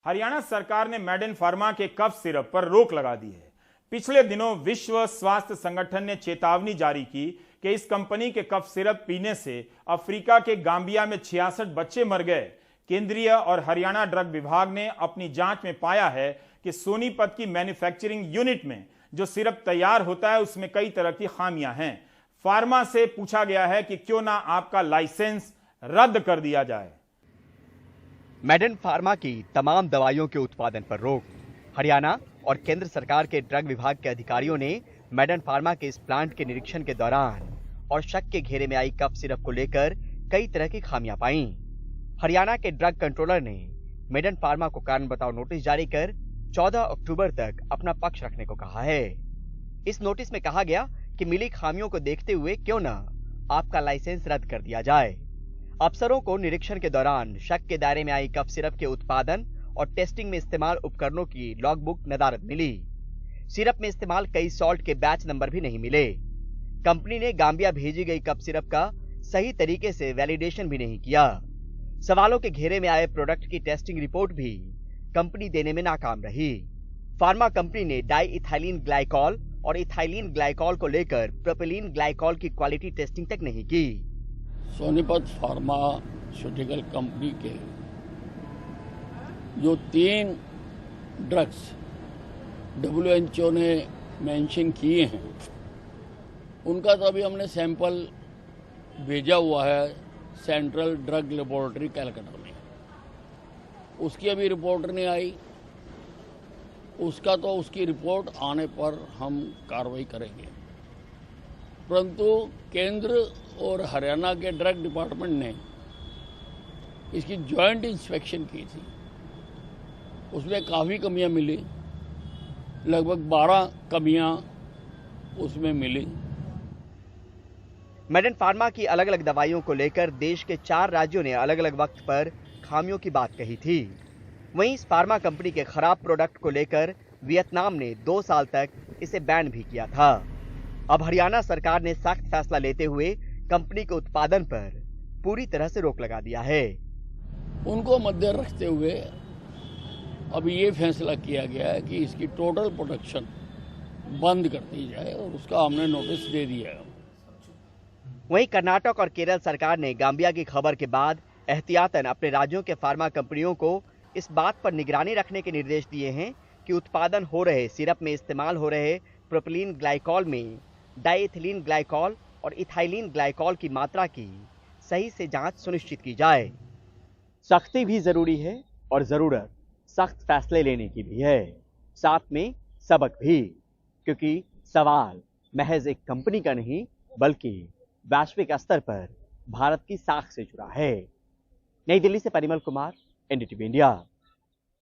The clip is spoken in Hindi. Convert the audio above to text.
हरियाणा सरकार ने मेडेन फार्मा के कफ सिरप पर रोक लगा दी है। पिछले दिनों विश्व स्वास्थ्य संगठन ने चेतावनी जारी की कि इस कंपनी के कफ सिरप पीने से अफ्रीका के गांबिया में 66 बच्चे मर गए। केंद्रीय और हरियाणा ड्रग विभाग ने अपनी जांच में पाया है कि सोनीपत की मैन्युफैक्चरिंग यूनिट में जो सिरप तैयार होता है उसमें कई तरह की खामियां हैं। फार्मा से पूछा गया है कि क्यों ना आपका लाइसेंस रद्द कर दिया जाए। मेडेन फार्मा की तमाम दवाइयों के उत्पादन पर रोक। हरियाणा और केंद्र सरकार के ड्रग विभाग के अधिकारियों ने मेडेन फार्मा के इस प्लांट के निरीक्षण के दौरान और शक के घेरे में आई कफ सिरप को लेकर कई तरह की खामियां पाई। हरियाणा के ड्रग कंट्रोलर ने मेडेन फार्मा को कारण बताओ नोटिस जारी कर 14 अक्टूबर तक अपना पक्ष रखने को कहा है। इस नोटिस में कहा गया कि मिली खामियों को देखते हुए क्यों न आपका लाइसेंस रद्द कर दिया जाए। अफसरों को निरीक्षण के दौरान शक के दायरे में आई कफ सिरप के उत्पादन और टेस्टिंग में इस्तेमाल उपकरणों की लॉगबुक नदारद मिली। सिरप में इस्तेमाल कई सॉल्ट के बैच नंबर भी नहीं मिले। कंपनी ने गांबिया भेजी गई कफ सिरप का सही तरीके से वैलिडेशन भी नहीं किया। सवालों के घेरे में आए प्रोडक्ट की टेस्टिंग रिपोर्ट भी कंपनी देने में नाकाम रही। फार्मा कंपनी ने डाई इथाइलिन ग्लाइकॉल और इथाइलिन ग्लाइकॉल को लेकर प्रोपिलीन ग्लाइकॉल की क्वालिटी टेस्टिंग तक नहीं की। सोनीपत फार्मास्यूटिकल कंपनी के जो 3 ड्रग्स WHO ने मेंशन किए हैं उनका तो अभी हमने सैंपल भेजा हुआ है सेंट्रल ड्रग लेबोरेटरी कलकत्ता में। उसकी अभी रिपोर्ट नहीं आई। उसकी रिपोर्ट आने पर हम कार्रवाई करेंगे। परंतु केंद्र और हरियाणा के ड्रग डिपार्टमेंट ने इसकी जॉइंट इंस्पेक्शन की थी। उसमें काफ़ी कमियां मिली, लगभग 12 कमियां उसमें मिली। मेडेन फार्मा की अलग अलग दवाइयों को लेकर देश के 4 राज्यों ने अलग अलग वक्त पर खामियों की बात कही थी। वहीं इस फार्मा कंपनी के खराब प्रोडक्ट को लेकर वियतनाम ने 2 साल तक इसे बैन भी किया था। अब हरियाणा सरकार ने सख्त फैसला लेते हुए कंपनी के उत्पादन पर पूरी तरह से रोक लगा दिया है। उनको मद्दे रखते हुए अब ये फैसला किया गया है कि इसकी टोटल प्रोडक्शन बंद कर दी जाए और उसका हमने नोटिस दे दिया है। वहीं कर्नाटक और केरल सरकार ने गांबिया की खबर के बाद एहतियातन अपने राज्यों के फार्मा कंपनियों को इस बात पर निगरानी रखने के निर्देश दिए हैं कि उत्पादन हो रहे सिरप में इस्तेमाल हो रहे प्रोपिलीन ग्लाइकॉल में डाइएथिलीन ग्लाइकॉल और इथाइलिन ग्लाइकॉल की मात्रा की सही से जांच सुनिश्चित की जाए। सख्ती भी जरूरी है और जरूरत सख्त फैसले लेने की भी है, साथ में सबक भी, क्योंकि सवाल महज एक कंपनी का नहीं बल्कि वैश्विक स्तर पर भारत की साख से जुड़ा है। नई दिल्ली से परिमल कुमार, NDTV इंडिया।